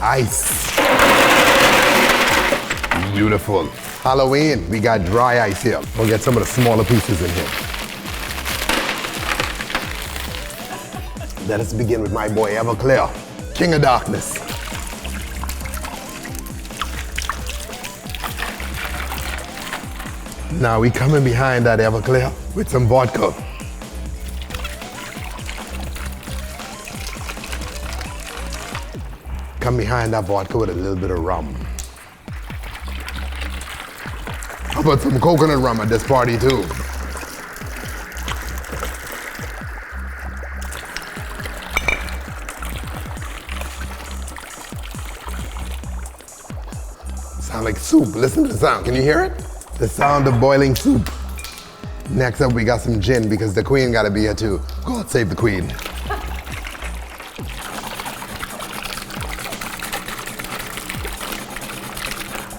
Ice. Beautiful. Halloween, we got dry ice here. We'll get some of the smaller pieces in here. Let us begin with my boy Everclear, King of Darkness. Now we coming behind that Everclear with some vodka. Come behind that vodka with a little bit of rum. How about some coconut rum at this party too? Sound like soup. Listen to the sound. Can you hear it? The sound of boiling soup. Next up, we got some gin because the queen gotta be here too. God save the queen.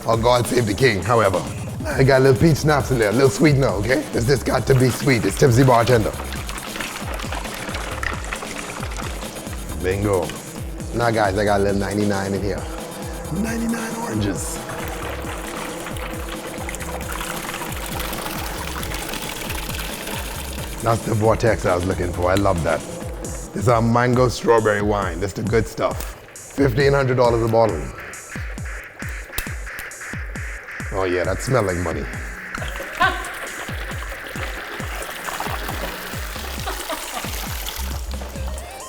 Or God save the king, however. I got a little peach schnapps in there, a little sweetener, okay? This just got to be sweet. It's Tipsy Bartender. Bingo. Now guys, I got a little 99 in here. 99 oranges. That's the vortex I was looking for. I love that. This is our mango strawberry wine. That's the good stuff. $1,500 a bottle. Oh yeah, that smells like money.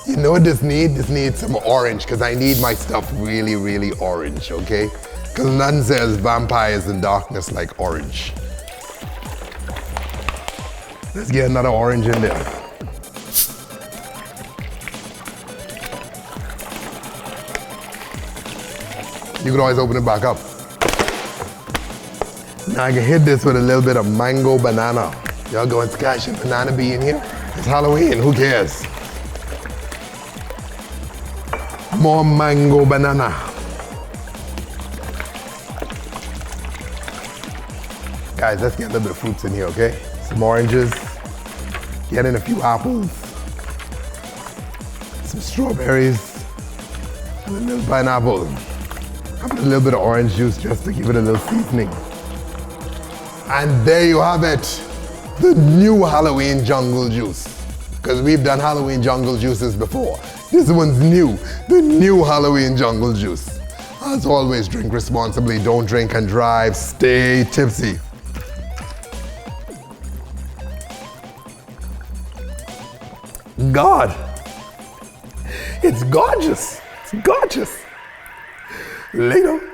You know what this needs? This needs some orange, because I need my stuff really, really orange, okay? Because none says vampires in darkness like orange. Let's get another orange in there. You can always open it back up. Now I can hit this with a little bit of mango banana. Y'all going scash and banana bee in here? It's Halloween, who cares? More mango banana. Guys, let's get a little bit of fruits in here, okay? Some oranges, get in a few apples, some strawberries, and a little pineapple. I put a little bit of orange juice just to give it a little seasoning. And there you have it, the new Halloween jungle juice. Because we've done Halloween jungle juices before. This one's new, the new Halloween jungle juice. As always, drink responsibly, don't drink and drive, stay tipsy. God, it's gorgeous, it's gorgeous. Later.